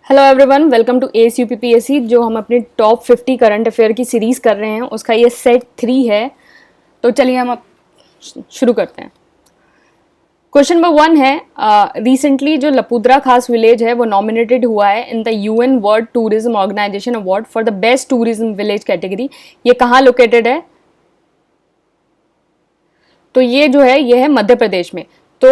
Hello everyone, welcome to S UPPSC. जो हम अपनी टॉप 50 करंट अफेयर की सीरीज़ कर रहे हैं उसका ये सेट 3 है। तो चलिए हम अब शुरू करते हैं। क्वेश्चन नंबर 1 है, रिसेंटली जो लपुद्रा खास विलेज है वो नॉमिनेटेड हुआ है in the UN world tourism organisation award for the best tourism village category. ये कहाँ लोकेटेड है? तो ये जो है ये है मध्य प्रदेश में। तो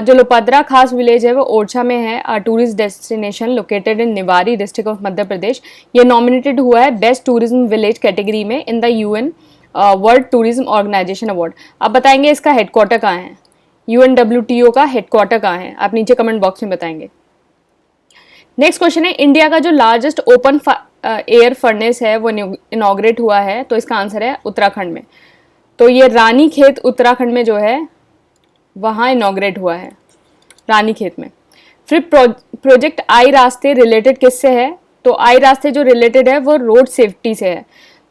जो लोपाद्रा खास विलेज है वो ओरछा में है, tourist destination located in Niwari district of Madhya Pradesh. ये नॉमिनेटेड हुआ है बेस्ट टूरिज्म विलेज कैटेगरी में in the UN world tourism organisation award. आप बताएंगे इसका हेडक्वार्टर कहाँ है, UNWTO का हेडक्वार्टर कहाँ है? आप नीचे कमेंट बॉक्स में बताएंगे। नेक्स्ट क्वेश्चन है, इंडिया का जो लार्जेस्ट ओपन एयर फर्नेस है वो इनॉग्रेट हुआ है, तो इसका आंसर है उत्तराखंड में। तो ये रानीखेत उत्तराखंड में जो है वहाँ इनॉग्रेट हुआ है, रानीखेत में। फिर प्रोजेक्ट आई रास्ते रिलेटेड किससे है? तो आई रास्ते जो रिलेटेड है वो रोड सेफ्टी से है।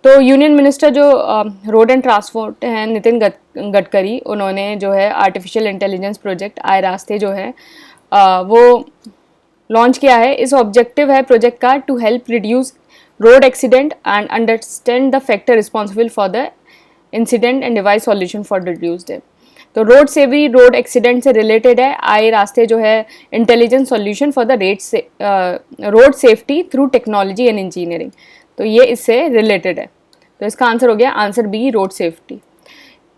तो यूनियन मिनिस्टर जो रोड एंड ट्रांसपोर्ट हैं नितिन गडकरी, उन्होंने जो है आर्टिफिशियल इंटेलिजेंस प्रोजेक्ट आई रास्ते जो है वो लॉन्च किया है। इस ऑब्जेक्टिव है प्रोजेक्ट का to help reduce road accident and understand the factor responsible for the incident and devise solution for reduced है। तो रोड सेफ्टी रोड एक्सीडेंट से रिलेटेड है। आई रास्ते जो है intelligent solution for the road safety through technology and engineering. तो ये इससे related है। तो इसका आंसर हो गया answer B, road safety.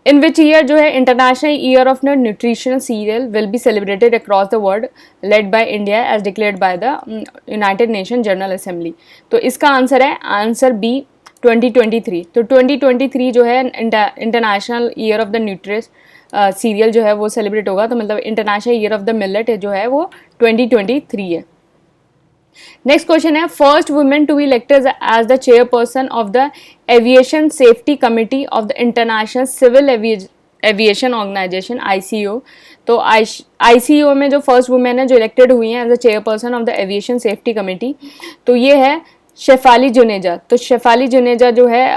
In which year जो है international year of nutritional cereal will be celebrated across the world led by India as declared by the United Nation General Assembly. तो इसका answer है answer B, 2023। तो 2023 जो है international year of the nutri cereal जो है वो celebrate होगा। तो मतलब international year of the millet जो है वो 2023 है। नेक्स्ट क्वेश्चन है, first women to be elected as the chairperson of the aviation safety committee of the international civil aviation organization ICAO। तो ICAO में जो फर्स्ट वुमेन है जो इलेक्टेड हुई हैं as the chairperson of the aviation safety committee, तो ये है शेफाली जुनेजा। तो शेफाली जुनेजा जो है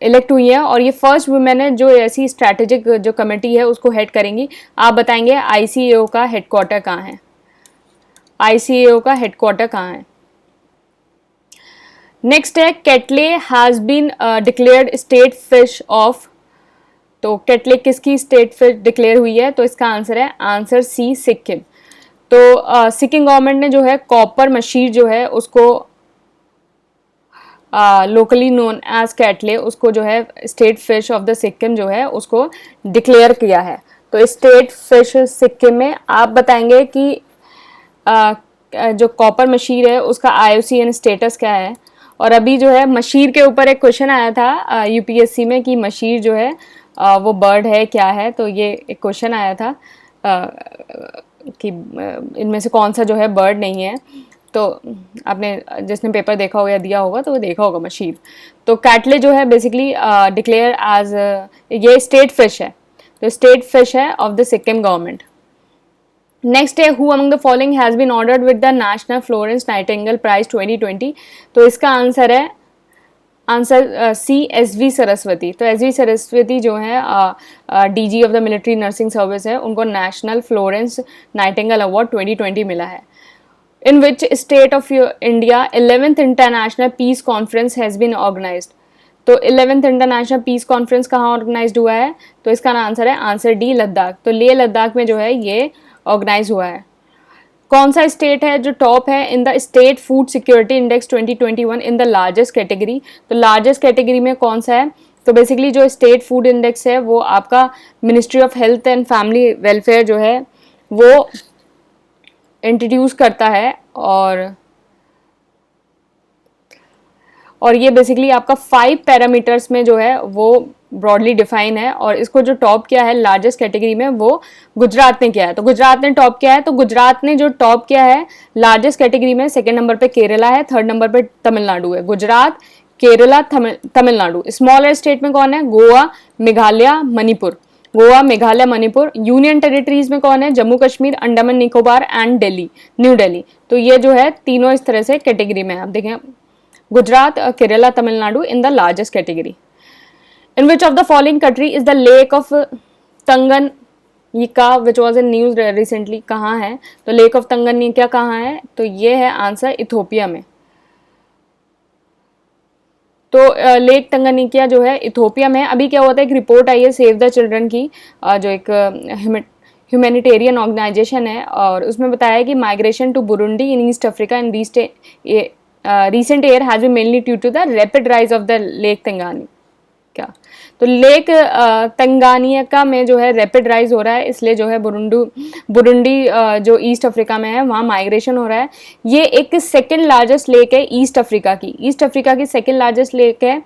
इलेक्ट हुई है और ये फर्स्ट वुमेन है जो ऐसी स्ट्रैटेजिक जो कमेटी है उसको हेड करेंगी। आप बताएंगे ICAO का हेडक्वार्टर कहाँ है? ICAO का हेडक्वार्टर कहाँ है? नेक्स्ट है, Katle has been declared state fish of. तो कैटले किसकी स्टेट फिश डिक्लेयर हुई है? तो इसका आंसर है आंसर सी, सिक्किम। तो सिक्किम गवर्नमेंट ने जो है कॉपर मशीर जो है उसको लोकली नोन एज कैटले, उसको जो है state fish of the Sikkim जो है उसको डिक्लेयर किया है। तो स्टेट फिश सिक्किम में आप बताएंगे कि जो कॉपर मशीर है उसका IUCN स्टेटस क्या है। और अभी जो है मशीर के ऊपर एक क्वेश्चन आया था UPSC में कि मशीर जो है वो बर्ड है क्या है। तो ये एक क्वेश्चन आया था कि इनमें से कौन सा जो है बर्ड नहीं है। तो आपने जिसने पेपर देखा होगा या दिया होगा तो वो देखा होगा मशीर। तो कैटले जो है बेसिकली डिक्लेयर एज ये स्टेट फिश है। तो स्टेट फिश है of the Sikkim government. Next है, who among the following has been awarded with the national Florence Nightingale prize 2020। तो इसका आंसर है आंसर सी, SV सरस्वती। तो SV सरस्वती जो है DG of the military nursing service है, उनको नेशनल फ्लोरेंस नाइटिंगेल अवार्ड 2020 मिला है। In which state of India 11th International Peace Conference has been organized। तो 11th International Peace Conference कहाँ ऑर्गेनाइज हुआ है? तो इसका आंसर है आंसर डी, लद्दाख। तो लेह लद्दाख में जो है ये ऑर्गेनाइज हुआ है। कौन सा स्टेट है जो टॉप है in the state food security index 2021 in the largest category? तो लार्जेस्ट कैटेगरी में कौन सा है? तो बेसिकली जो स्टेट फूड इंडेक्स है वो आपका ministry of health and family welfare जो है वो इंट्रोड्यूस करता है। और ये बेसिकली आपका 5 पैरामीटर्स में जो है वो ब्रॉडली डिफाइन है। और इसको जो टॉप किया है लार्जेस्ट कैटेगरी में वो गुजरात ने किया है। तो गुजरात ने टॉप किया है। तो गुजरात ने जो टॉप किया है लार्जेस्ट कैटेगरी में, सेकेंड नंबर पे केरला है, थर्ड नंबर पे तमिलनाडु है। गुजरात, केरला, तमिलनाडु। स्मॉलर स्टेट में कौन है? गोवा, मेघालय, मणिपुर। गोवा, मेघालय, मणिपुर। यूनियन टेरिटरीज में कौन है? Jammu Kashmir, Andaman Nicobar and Delhi, new Delhi. तो ये जो है तीनों इस तरह से कैटेगरी में है। आप देखें Gujarat, Kerala, Tamil Nadu in the largest category. In which of the following country is the lake of Tanganyika which was in news recently कहाँ है, तो लेक ऑफ तंगनिका कहाँ है, तो ये है आंसर इथोपिया में। तो लेक तंगनिकिया जो है इथोपिया में। अभी क्या होता है, एक रिपोर्ट आई है सेव द चिल्ड्रन की, जो एक ह्यूमैनिटेरियन ऑर्गेनाइजेशन है, और उसमें बताया है कि migration to Burundi in East Africa in recent year has been mainly due to the rapid rise of the lake Tanganyika। तो लेक तंगानिका में जो है रैपिड राइज हो रहा है, इसलिए जो है बुरुंडी जो ईस्ट अफ्रीका में है वहाँ माइग्रेशन हो रहा है। ये एक सेकेंड लार्जेस्ट लेक है ईस्ट अफ्रीका की सेकेंड लार्जेस्ट लेक है,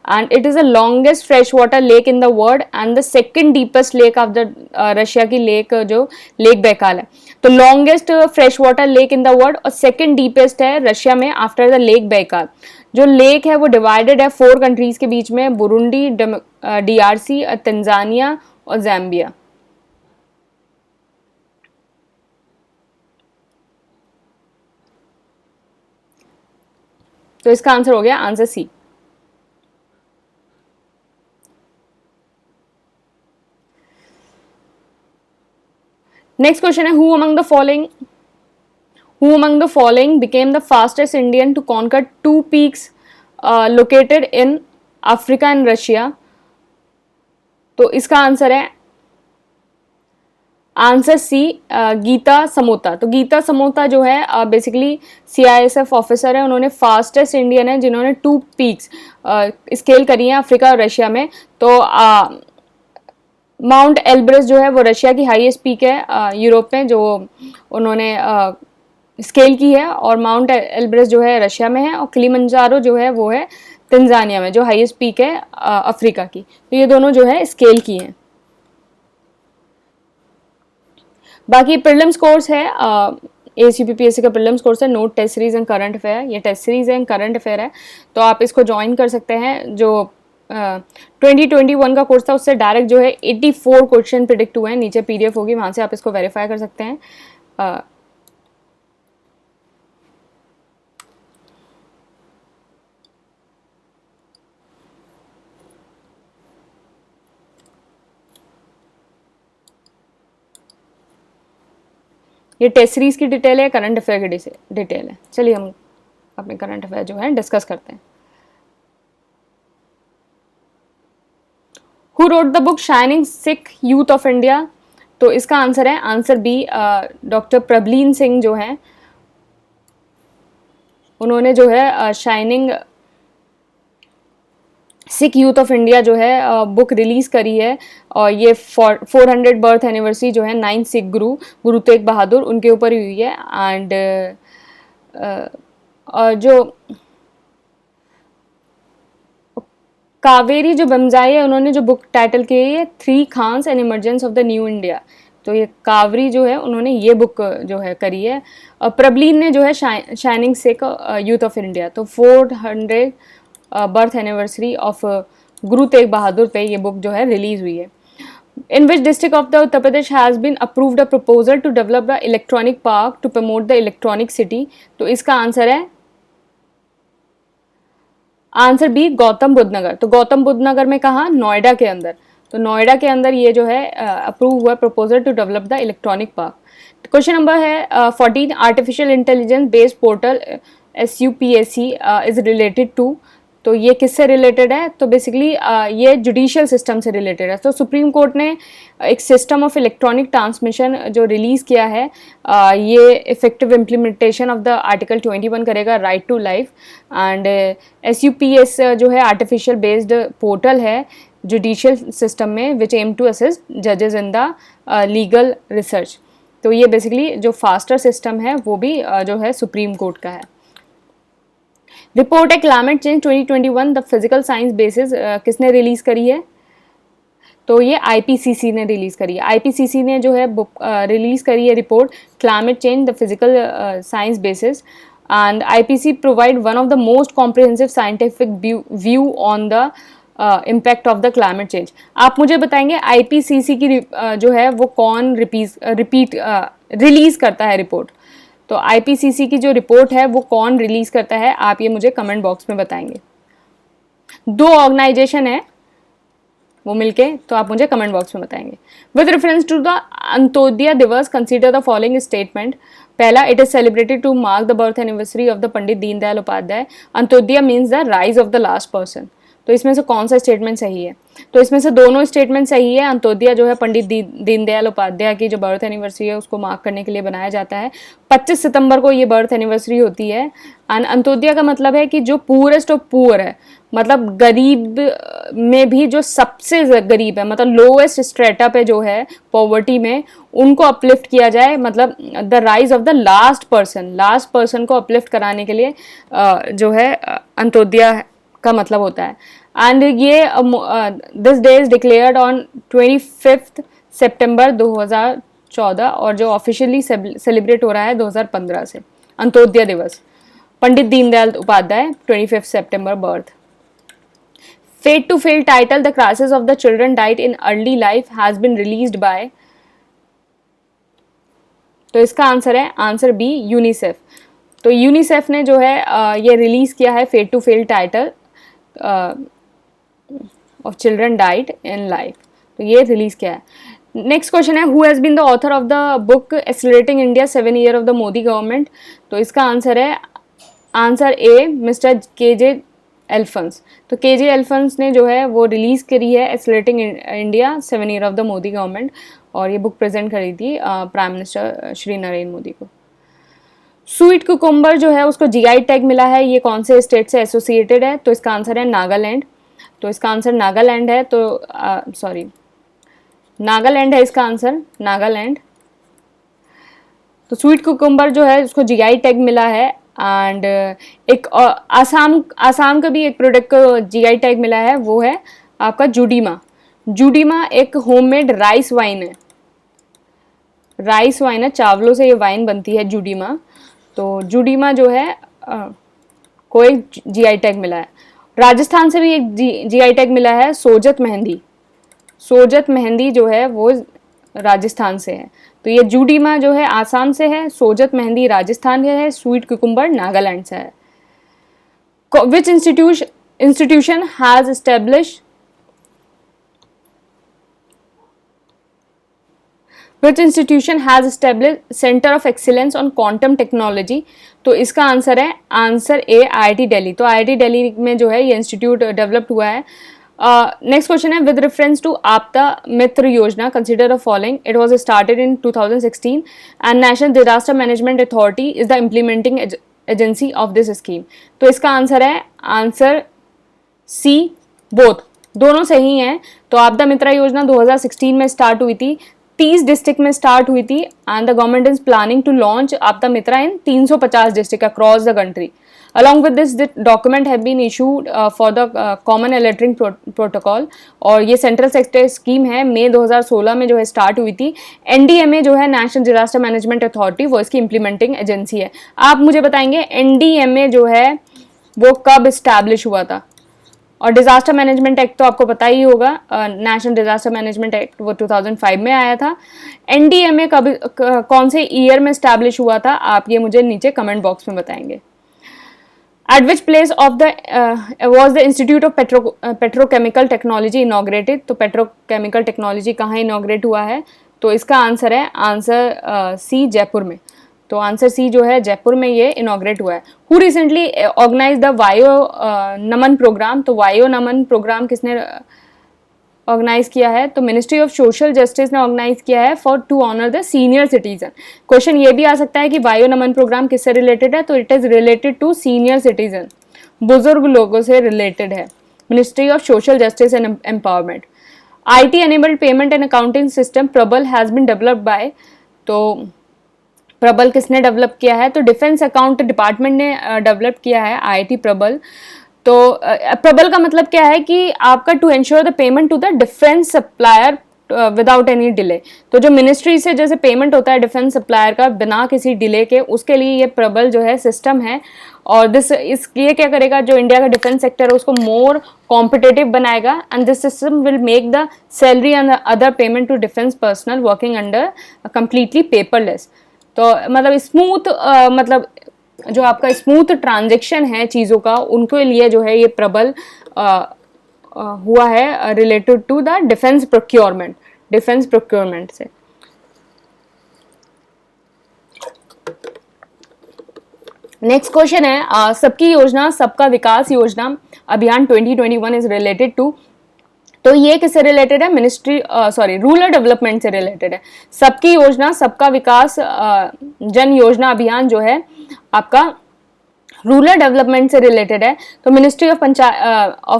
and it is the longest fresh water lake in the world and the second deepest lake of the Russia की लेक जो लेक बैकाल है। तो longest fresh water lake in the world और second deepest है Russia में after the lake Baikal. जो lake है वो डिवाइडेड है 4 कंट्रीज के बीच में, बुरुंडी, डीआरसी, तंजानिया और ज़ैम्बिया। तो इसका आंसर हो गया आंसर सी। नेक्स्ट क्वेश्चन है, who among the following became the fastest Indian to conquer 2 peaks located in Africa and Russia. तो इसका आंसर है आंसर सी, गीता समोता। तो गीता समोता जो है बेसिकली CISF ऑफिसर है, उन्होंने फास्टेस्ट इंडियन है जिन्होंने 2 पीक्स स्केल करी हैं अफ्रीका और रशिया में। तो माउंट एल्ब्रस जो है वो रशिया की हाईएस्ट पीक है यूरोप में, जो उन्होंने स्केल की है, और माउंट एल्ब्रस जो है रशिया में है, और किलिमंजारो जो है वो है तंजानिया में, जो हाईएस्ट पीक है अफ्रीका की। तो ये दोनों जो है स्केल की हैं। बाकी प्रीलिम्स कोर्स है, ACPPSC का प्रीलिम्स कोर्स है, note test series and current affair. ये test series and current affair है, तो आप इसको ज्वाइन कर सकते हैं। जो 2021 का कोर्स था उससे डायरेक्ट जो है 84 क्वेश्चन प्रिडिक्ट हुए हैं, नीचे PDF होगी, वहाँ से आप इसको वेरीफाई कर सकते हैं। ये टेस्ट सीरीज की डिटेल है, करंट अफेयर की डिटेल है। चलिए हम अपने करंट अफेयर जो है डिस्कस करते हैं। Who wrote the book shining Sikh youth of India? तो इसका आंसर है answer B, doctor Prableen Singh जो हैं, उन्होंने जो है shining Sikh youth of India जो है बुक रिलीज़ करी है, और ये 400 बर्थ एनिवर्सरी जो है 9 सिख गुरु तेग बहादुर उनके ऊपर ही हुई है। एंड जो कावेरी जो बमजाई है, उन्होंने जो बुक टाइटल की है 3 Khans and emergence of the new India. तो ये कावरी जो है उन्होंने ये बुक जो है करी है। प्रबलीन ने जो है shining Sikh youth of India, तो 400 birth anniversary of Guru Tegh Bahadur पे ये बुक जो है रिलीज हुई है। In which district of the Uttar Pradesh has been approved a proposal to develop the electronic park to promote the electronic city? तो इसका आंसर है आंसर बी, गौतम बुद्ध नगर। तो गौतम बुद्ध नगर में कहाँ? नोएडा के अंदर। तो नोएडा के अंदर ये जो है अप्रूव हुआ proposal to develop the electronic park. Question number है 14, artificial intelligence based portal SUPSC is related to? तो ये किससे रिलेटेड है? तो बेसिकली ये जुडिशियल सिस्टम से रिलेटेड है। तो सुप्रीम कोर्ट ने एक सिस्टम ऑफ इलेक्ट्रॉनिक ट्रांसमिशन जो रिलीज़ किया है, ये effective implementation of the article 21 करेगा, right to life. And SUPS जो है आर्टिफिशियल बेस्ड पोर्टल है जुडिशियल सिस्टम में, विच एम टू असिस्ट जजेस इन द लीगल रिसर्च। तो ये बेसिकली जो फास्टर सिस्टम है वो भी जो है सुप्रीम कोर्ट का है। रिपोर्ट है climate change 2021 the physical science basis, किसने रिलीज करी है? तो ये IPCC ने रिलीज करी है। IPCC ने जो है बुक रिलीज करी है report climate change the physical science basis, and IPCC provide one of the most comprehensive scientific view on the impact of the climate change. आप मुझे बताएंगे IPCC की जो है वो कौन रिलीज करता है रिपोर्ट? तो IPCC की जो रिपोर्ट है वो कौन रिलीज करता है, आप ये मुझे कमेंट बॉक्स में बताएंगे। 2 ऑर्गेनाइजेशन है, वो मिलके तो आप मुझे कमेंट बॉक्स में बताएंगे। With reference to the Antyodaya Diwas consider the following statement. पहला, it is celebrated to mark the birth anniversary of the Pandit Deendayal Upadhyay. Antyodaya means the rise of the last person. तो इसमें से कौन सा स्टेटमेंट सही है? तो इसमें से दोनों स्टेटमेंट सही है। अंत्योदय जो है पंडित दीनदयाल उपाध्याय की जो बर्थ एनिवर्सरी है उसको मार्क करने के लिए बनाया जाता है। 25 सितंबर को ये बर्थ एनिवर्सरी होती है। एंड अंत्योदय का मतलब है कि जो पूरेस्ट ऑफ पुअर है, मतलब गरीब में भी जो सबसे गरीब है, मतलब लोएस्ट स्ट्रेटा पे जो है पॉवर्टी में, उनको अपलिफ्ट किया जाए, मतलब the rise of the last person को अपलिफ्ट कराने के लिए जो है अंत्योदय का मतलब होता है। एंड ये this day is declared on 25 सितंबर 2014 और जो ऑफिशियली सेलिब्रेट हो रहा है 2015 से। अंत्योदय दिवस, पंडित दीनदयाल उपाध्याय, 25 सितंबर birth. Fed to fail title the crisis of the children diet in early life has been released by. तो इसका आंसर है आंसर बी, यूनिसेफ। तो यूनिसेफ ने जो है ये रिलीज किया है fed to fail title of children diet in life, तो ये रिलीज किया है। नेक्स्ट क्वेश्चन है, who has been the author of the book accelerating India 7 year of the Modi government. तो इसका आंसर है आंसर ए, मिस्टर KJ एल्फंस। तो KJ एल्फंस ने जो है वो रिलीज करी है accelerating India 7 year of the Modi government, और ये बुक प्रेजेंट करी थी प्राइम मिनिस्टर श्री नरेंद्र मोदी को। स्वीट कुकुम्बर जो है उसको GI टैग मिला है, ये कौन से स्टेट से एसोसिएटेड है? तो इसका आंसर है नागालैंड। तो इसका आंसर नागालैंड है। तो सॉरी, नागालैंड है इसका आंसर, नागालैंड। तो स्वीट कुकुम्बर जो है उसको GI टैग मिला है। एंड एक आसाम का भी एक प्रोडक्ट को GI टैग मिला है, वो है आपका जुडीमा। जुडीमा एक होममेड राइस वाइन है, राइस वाइन है, चावलों से ये वाइन बनती है जुडीमा। तो जुडीमा जो है को एक GI टैग मिला है। राजस्थान से भी एक GI टैग मिला है, सोजत मेहंदी। सोजत मेहंदी जो है वो राजस्थान से है। तो ये जुडीमा जो है आसाम से है, सोजत मेहंदी राजस्थान से है, स्वीट कुकुम्बर नागालैंड से है। विच institution has establish Which institution has established Center of Excellence on Quantum Technology? तो इसका आंसर है आंसर ए, IIT दिल्ली। तो IIT दिल्ली में जो है ये इंस्टीट्यूट डेवलप्ड हुआ है। नेक्स्ट क्वेश्चन है, विद रेफरेंस टू आपदा मित्र योजना consider the following. It was started in 2016 and national disaster management authority is the implementing agency of this scheme. तो इसका आंसर है आंसर सी, बोथ, दोनों सही हैं। तो आपदा मित्र योजना 2016 में स्टार्ट हुई थी, 30 डिस्ट्रिक्ट में स्टार्ट हुई थी। And the government is planning to launch Aapda Mitra in 350 district across the country. Along with this document have been issued for the common lettering protocol, और ये सेंट्रल सेक्टर स्कीम है, मई 2016 में जो है स्टार्ट हुई थी। NDMA जो है नेशनल डिजास्टर मैनेजमेंट अथॉरिटी, वो इसकी इम्प्लीमेंटिंग एजेंसी है। आप मुझे बताएंगे NDMA जो है वो कब इस्टेब्लिश हुआ था? और डिजास्टर मैनेजमेंट एक्ट तो आपको पता ही होगा, नेशनल डिजास्टर मैनेजमेंट एक्ट वो 2005 में आया था। NDMA कब, कौन से ईयर में स्टैब्लिश हुआ था? आप ये मुझे नीचे कमेंट बॉक्स में बताएंगे। Eight which place of the was the institute of petrochemical technology inaugurated. तो पेट्रोकेमिकल टेक्नोलॉजी कहाँ इनॉग्रेट हुआ है? तो इसका आंसर है आंसर सी, जयपुर में। तो आंसर सी जो है जयपुर में ये इनॉग्रेट हुआ है। Who recently organise the Vayo Naman programme. तो वायो नमन प्रोग्राम किसने ऑर्गेनाइज किया है? तो मिनिस्ट्री ऑफ सोशल जस्टिस ने ऑर्गेनाइज किया है for to honour the senior citizen. Question ये भी आ सकता है कि वायो नमन प्रोग्राम किससे रिलेटेड है? तो it is related to senior citizen, बुजुर्ग लोगों से रिलेटेड है। Ministry of social justice and empowerment. IT enabled payment and accounting system Prabal has been developed by. तो प्रबल किसने डेवलप किया है? तो डिफेंस अकाउंट डिपार्टमेंट ने डेवलप किया है IIT प्रबल। तो प्रबल का मतलब क्या है कि आपका to ensure the payment to the defence supplier without any delay. तो जो मिनिस्ट्री से जैसे पेमेंट होता है डिफेंस सप्लायर का बिना किसी डिले के, उसके लिए ये प्रबल जो है सिस्टम है। और इसलिए क्या करेगा, जो इंडिया का डिफेंस सेक्टर है उसको मोर कॉम्पिटेटिव बनाएगा। And this system will make the salary and other payment to defence personal working under completely paperless. तो मतलब स्मूथ, मतलब जो आपका स्मूथ ट्रांजेक्शन है चीज़ों का, उनके लिए जो है ये प्रबल हुआ है related to the defence procurement से। नेक्स्ट क्वेश्चन है सबकी योजना सबका विकास योजना अभियान 2021 इज रिलेटेड टू। तो ये किससे रिलेटेड है? रूरल डेवलपमेंट से रिलेटेड है। सबकी योजना सबका विकास जन योजना अभियान जो है आपका रूरल डेवलपमेंट से रिलेटेड है। तो मिनिस्ट्री ऑफ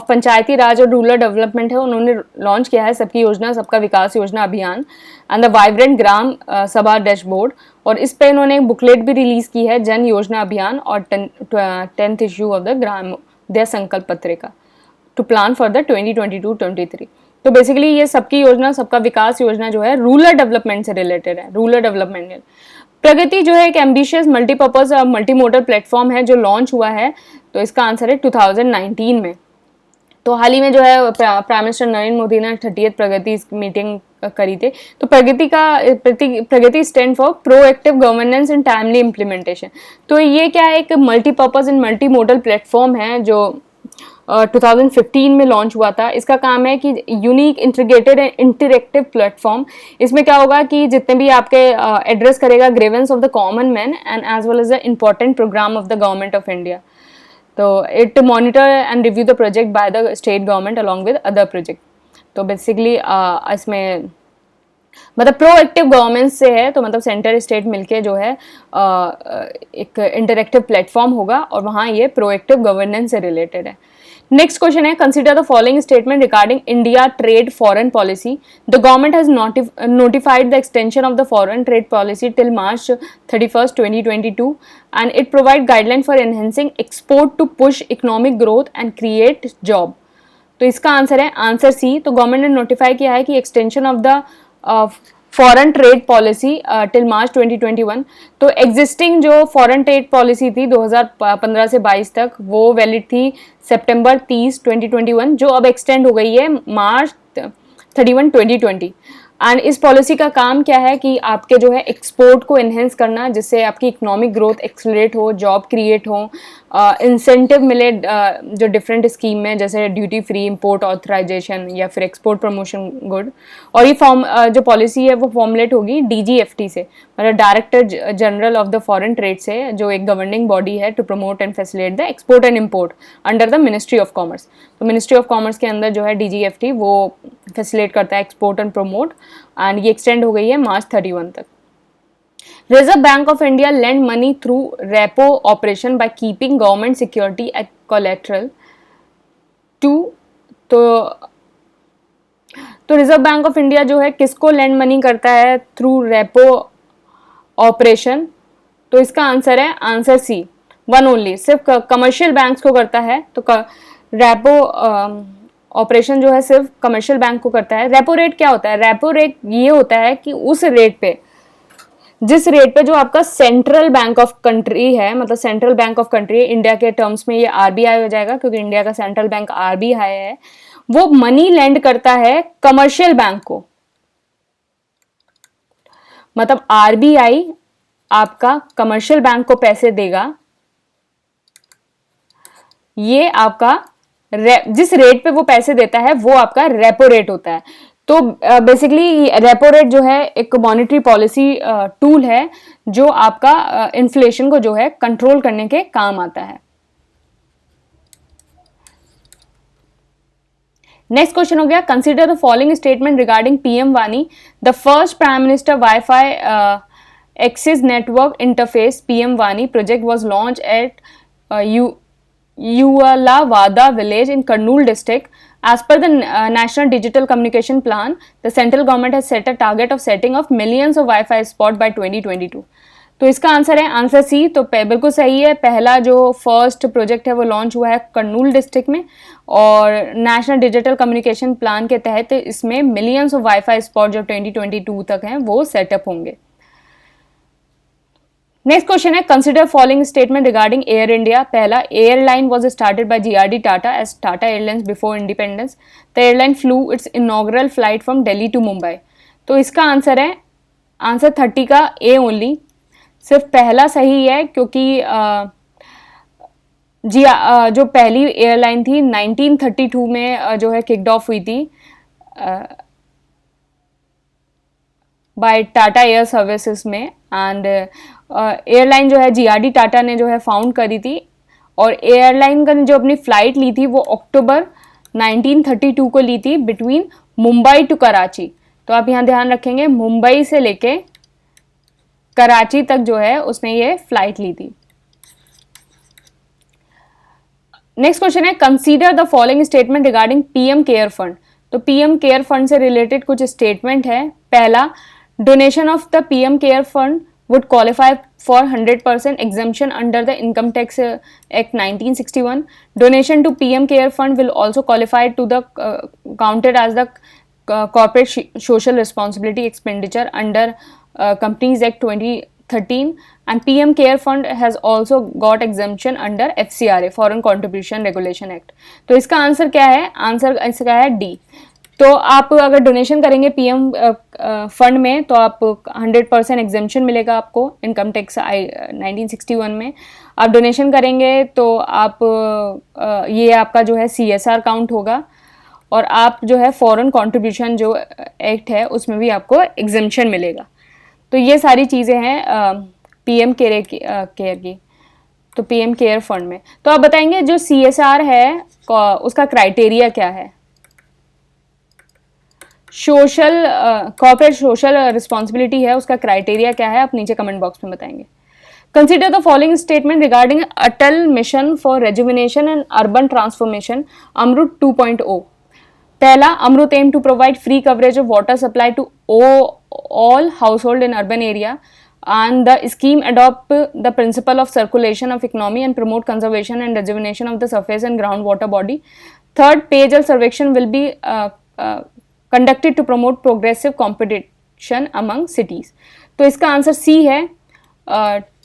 पंचायती राज और रूरल डेवलपमेंट है, उन्होंने लॉन्च किया है सबकी योजना सबका विकास योजना अभियान एंड द वाइब्रेंट ग्राम सभा डैशबोर्ड। और इस पे इन्होंने एक बुकलेट भी रिलीज की है, जन योजना अभियान और 10th इश्यू ऑफ द ग्रामोदय संकल्प पत्रिका टू प्लान फॉर द 2022-23। तो बेसिकली ये सबकी योजना सबका विकास योजना जो है रूरल डेवलपमेंट से रिलेटेड है। रूरल डेवलपमेंट प्रगति जो है एक एम्बिशियस मल्टीपर्पज और मल्टीमोडल प्लेटफॉर्म है जो लॉन्च हुआ है। तो इसका आंसर है 2019 में। तो हाल ही में जो है प्राइम मिनिस्टर नरेंद्र मोदी ने 30th प्रगति मीटिंग करी थी। तो Pragati stand for proactive governance and timely implementation. तो ये क्या है, एक मल्टीपर्पज एंड मल्टीमोडल प्लेटफॉर्म है जो 2015 में लॉन्च हुआ था। इसका काम है कि unique integrated and interactive platform. इसमें क्या होगा कि जितने भी आपके एड्रेस करेगा grievance of the common man and as well as the important program of the government of India. तो it monitor and review the project by the state government along with other project. तो basically इसमें मतलब proactive governance से है, तो मतलब centre state मिलके जो है एक इंटरेक्टिव प्लेटफॉर्म होगा और वहाँ ये प्रोएक्टिव गवर्नेंस से रिलेटेड है। नेक्स्ट क्वेश्चन है consider the following statement regarding India trade foreign policy. The government has notified the extension of the foreign trade policy till March 31st 2022 and it provide guideline for enhancing export to push economic growth and create job। तो इसका answer है answer सी। तो government ने notify किया है कि extension of the foreign trade policy till March 2021। तो existing जो फॉरेन ट्रेड पॉलिसी थी 2015 से 22 तक वो वैलिड थी सितंबर 30 2021, जो अब एक्सटेंड हो गई है मार्च 31 2020। एंड इस पॉलिसी का काम क्या है कि आपके जो है एक्सपोर्ट को एनहेंस करना, जिससे आपकी इकोनॉमिक ग्रोथ एक्सलरेट हो, जॉब क्रिएट हो, इंसेंटिव मिले जो डिफरेंट स्कीम में, जैसे ड्यूटी फ्री इंपोर्ट ऑथराइजेशन या फिर एक्सपोर्ट प्रमोशन गुड। और ये जो पॉलिसी है वो फॉर्मुलेट होगी DGFT से, मतलब director general of the foreign trade से, जो एक गवर्निंग बॉडी है to promote and facilitate the export and import under the ministry of commerce. तो मिनिस्ट्री ऑफ कॉमर्स के अंदर जो है DGFT वो फैसिलिटेट करता है एक्सपोर्ट एंड प्रमोट, एंड ये एक्सटेंड हो गई है मार्च 31 तक। Reserve Bank of India lend money through repo operation by keeping government security as collateral to तो रिजर्व बैंक ऑफ इंडिया जो है किसको लेंड मनी करता है थ्रू रेपो ऑपरेशन? तो इसका आंसर है आंसर सी, वन ओनली, सिर्फ कमर्शियल बैंक्स को करता है। तो रेपो ऑपरेशन जो है सिर्फ कमर्शियल बैंक को करता है। रेपो रेट क्या होता है? रेपो रेट ये होता है कि उस रेट पे, जिस रेट पे जो आपका सेंट्रल बैंक ऑफ कंट्री है, मतलब central bank of country, India के टर्म्स में ये RBI हो जाएगा क्योंकि इंडिया का सेंट्रल बैंक RBI है, वो मनी लेंड करता है कमर्शियल बैंक को। मतलब RBI आपका कमर्शियल बैंक को पैसे देगा, ये आपका जिस रेट पे वो पैसे देता है वो आपका रेपो रेट होता है। तो बेसिकली रेपो रेट जो है एक मॉनेटरी पॉलिसी टूल है जो आपका इन्फ्लेशन को जो है कंट्रोल करने के काम आता है। नेक्स्ट क्वेश्चन हो गया consider the following statement regarding PM वानी। The first prime minister wifi access network interface PM वानी project was launch at Yualavada village in Kurnool district. As per the National Digital Communication Plan, the central government has set a target of setting of millions of Wi-Fi spots by 2022. तो इसका answer है answer सी। तो बिल्कुल सही है, पहला जो first project है वो लॉन्च हुआ है कर्नूल डिस्ट्रिक्ट में, और नेशनल डिजिटल कम्युनिकेशन प्लान के तहत इसमें मिलियंस ऑफ वाईफाई स्पॉट जो 2022 तक हैं वो सेटअप होंगे। नेक्स्ट क्वेश्चन है consider following statement regarding Air India. पहला, airline was started by GRD Tata as Tata airlines before independence. The airline flew its inaugural flight from Delhi to Mumbai. तो इसका आंसर है आंसर 30 का ए ओनली, सिर्फ पहला सही है क्योंकि जी जो पहली एयरलाइन थी 1932 में जो है किक्ड ऑफ हुई थी बाय टाटा एयर सर्विसेज में। एंड एयरलाइन जो है जीआरडी टाटा ने जो है फाउंड करी थी। और एयरलाइन का जो अपनी फ्लाइट ली थी वो अक्टूबर 1932 को ली थी बिटवीन मुंबई टू कराची। तो आप यहाँ ध्यान रखेंगे मुंबई से लेके कराची तक जो है उसने ये फ्लाइट ली थी। नेक्स्ट क्वेश्चन है consider the following statement regarding PM care fund. तो पीएम केयर फंड से रिलेटेड कुछ स्टेटमेंट है। पहला, donation of the PM care fund would qualify for 100% exemption under the Income Tax Act 1961. Donation to PM Care Fund will also qualify to the counted as the corporate social responsibility expenditure under Companies Act 2013, and PM Care Fund has also got exemption under FCRA Foreign Contribution Regulation Act. तो इसका answer क्या है? Answer इसका है D. तो आप अगर donation करेंगे पीएम फंड में तो आप 100% एग्जेम्पशन मिलेगा आपको इनकम टैक्स 1961 में। आप डोनेशन करेंगे तो आप ये आपका जो है सीएसआर काउंट होगा, और आप जो है फॉरेन कंट्रीब्यूशन जो एक्ट है उसमें भी आपको एग्जेम्पशन मिलेगा। तो ये सारी चीज़ें हैं पीएम केयर की। तो पीएम केयर फंड में तो आप बताएंगे जो सीएसआर है उसका क्राइटेरिया क्या है? सोशल कॉर्पोरेट सोशल रिस्पॉन्सिबिलिटी है, उसका क्राइटेरिया क्या है आप नीचे कमेंट बॉक्स में बताएंगे। Consider the following statement regarding Atal mission for rejuvenation and urban transformation Amrut 2.0। पहला, Amrut aim to provide free coverage of water supply to all household in urban area, and the scheme adopt the principle of circulation of economy and promote conservation and rejuvenation of the surface and groundwater body. Third, Payjal Sarvekshan will be conducted to promote progressive competition among cities. तो इसका answer C है।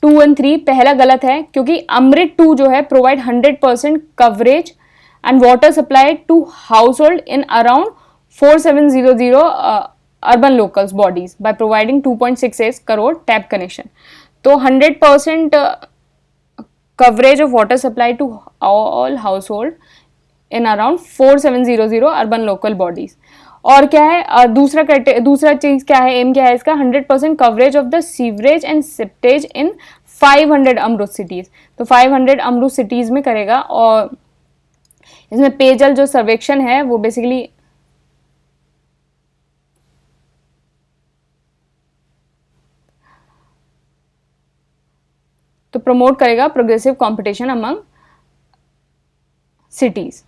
2 और 3 पहला गलत है क्योंकि अमृत 2 जो है provide 100% coverage and water supply to household in around 4700 urban locals bodies by providing 2.68 crore tap connection. तो 100% coverage of water supply to all household in around 4700 urban local bodies. और क्या है दूसरा चीज क्या है, एम क्या है इसका? 100% coverage of the sewerage and septage in 500 Amrut cities. तो 500 अमृत सिटीज में करेगा। और इसमें पेयजल जो सर्वेक्षण है वो बेसिकली तो प्रमोट करेगा progressive competition among cities.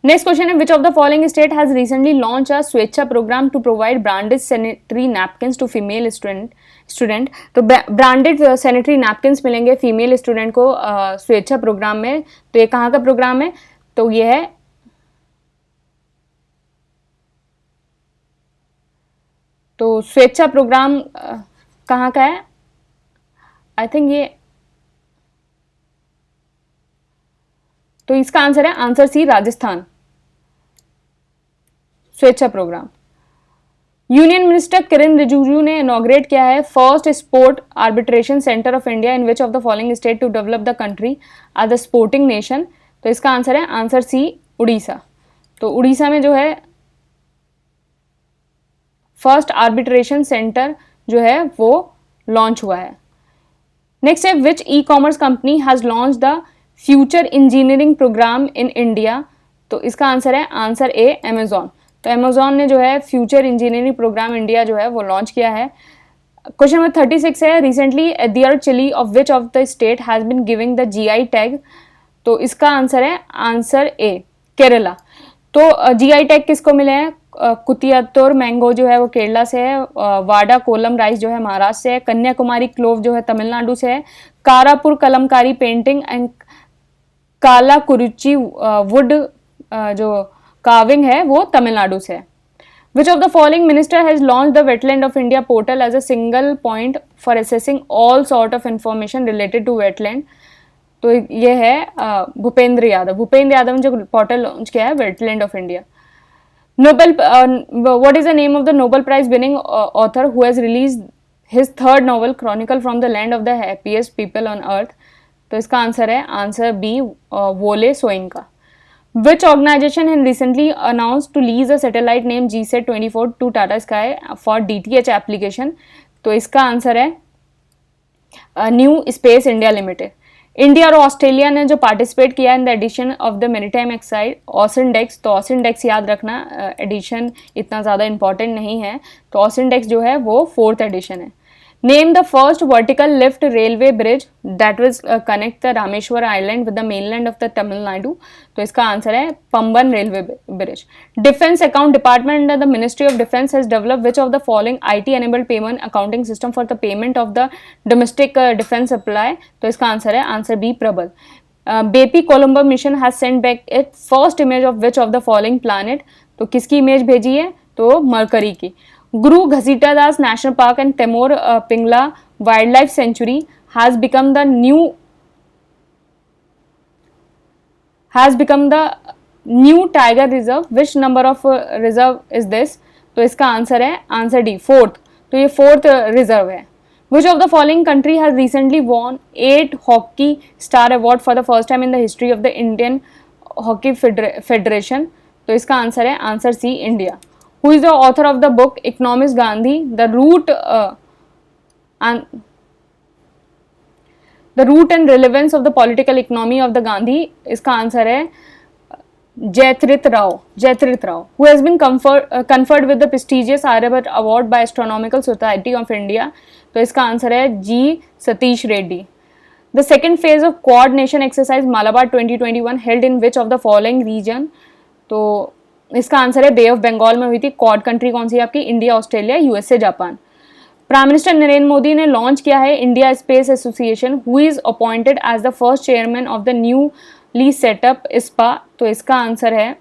Next question है which of the following state has recently launch a Swechha program to provide branded sanitary napkins to female student. तो ब्रांडेड सैनिटरी नैपकिन्स मिलेंगे फीमेल स्टूडेंट को Swechha programme में। तो ये कहाँ का प्रोग्राम है? तो ये है तो स्वेच्छा प्रोग्राम कहाँ का है? आई थिंक ये तो इसका आंसर है answer C Rajasthan Swechha programme. Union minister Kiren Rijiju ने इनॉग्रेट किया है first sport arbitration centre of India in which of the following state to develop the country as the sporting nation. तो इसका आंसर है आंसर सी उड़ीसा। तो उड़ीसा में जो है फर्स्ट आर्बिट्रेशन सेंटर जो है वो लॉन्च हुआ है। नेक्स्ट है which e commerce company has launch the future engineering program in India. तो इसका आंसर है आंसर ए अमेजॉन। तो अमेजॉन ने जो है फ्यूचर इंजीनियरिंग प्रोग्राम इंडिया जो है वो लॉन्च किया है। क्वेश्चन नंबर 36 है recently Edayur chilli of which of the state has been giving the GI tag. तो इसका आंसर है आंसर ए केरला। तो जीआई टैग किसको मिले हैं? कुतियात्तोर मैंगो जो है वो केरला से है, वाडा कोलम राइस जो है महाराष्ट्र से है, कन्याकुमारी क्लोव जो है तमिलनाडु से है, कारापुर कलमकारी पेंटिंग एंड काला कुरुचि वुड जो कार्विंग है वो तमिलनाडु से है। Which of the following minister has launch the wetland of India portal as a single point for assessing all sort of information related to wetland. तो ये है भूपेंद्र यादव ने जो पोर्टल लॉन्च किया है wetland of India. Nobel what is the name of the Nobel Prize winning author who has released his third novel Chronicle from the Land of the Happiest People on Earth? तो इसका answer है answer B Wole Soyinka. Which organization has recently announced to lease a satellite named GSAT-24 to Tata Sky for DTH application? तो इसका answer है new space India limited. India और Australia ने जो participate किया in the edition of the maritime exercise AUSINDEX, तो AUSINDEX याद रखना, एडिशन इतना ज़्यादा इंपॉर्टेंट नहीं है, तो ऑसिनडेक्स जो है वो 4th एडिशन है। Name the first vertical lift railway bridge that will connect the Rameshwar island with the mainland of the Tamil Nadu, तो इसका आंसर है Pamban railway bridge. Defence account department under the ministry of defence has developed which of the following IT enabled payment accounting system for the payment of the domestic defence supply, तो इसका answer है answer B Prabal. BepiColombo mission has sent back it's first image of which of the following planet, तो किसकी image भेजी है, तो Mercury की। Guru Ghasidas national park and Tamor Pingla wildlife sanctuary has become the new tiger reserve. Which number of reserve is this? तो इसका answer है answer D 4th, तो ये 4th रिजर्व है। Which of the following country has recently won 8 Hockey Star Award for the first time in the history of the Indian Hockey Federation? तो इसका answer है answer C India. Who is the author of the book Economist Gandhi, the root and relevance of the political economy of the Gandhi? इसका answer है जयत्रित Rao. Who has been conferred with the prestigious Aryabhat Award by Astronomical Society of India? तो इसका answer है जी Satish Reddy. The second phase of Quad Nation exercise Malabar 2021 held in which of the following region? तो इसका answer है बे of Bengal में हुई थी। Quad country कौन सी है आपकी? India, Australia, USA, Japan. Prime minister Narendra Modi ने लॉन्च किया है India space association, who is appointed as the first chairman of the newly set up ISPA, तो इसका आंसर है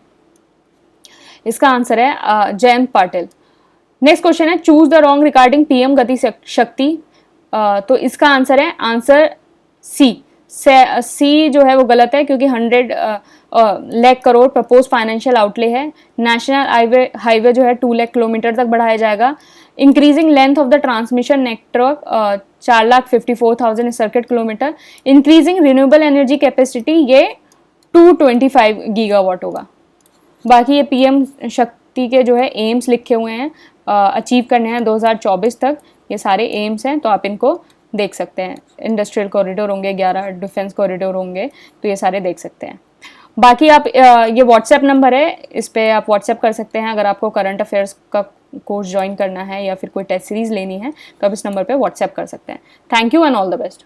जयंत पाटिल। नेक्स्ट क्वेश्चन है choose the wrong regarding PM Gati शक्ति, तो इसका आंसर है आंसर सी जो है वो गलत है, क्योंकि 100 lakh crore propose financial outlay है। नेशनल हाईवे जो है 2 लाख किलोमीटर तक बढ़ाया जाएगा। Increasing length of the transmission network 4,54,000 circuit kilometre. Increasing renewable energy capacity ये 225 गीगावाट होगा। बाकी ये PM शक्ति के जो है एम्स लिखे हुए हैं, अचीव करने हैं 2024 तक, ये सारे एम्स हैं, तो आप इनको देख सकते हैं। इंडस्ट्रियल कॉरिडोर होंगे 11, डिफेंस कॉरिडोर होंगे, तो ये सारे देख सकते हैं। बाकी आप ये व्हाट्सएप नंबर है, इस पर आप व्हाट्सएप कर सकते हैं अगर आपको करंट अफेयर्स का कोर्स ज्वाइन करना है या फिर कोई टेस्ट सीरीज लेनी है, तो आप इस नंबर पे व्हाट्सएप कर सकते हैं। Thank you and all the best.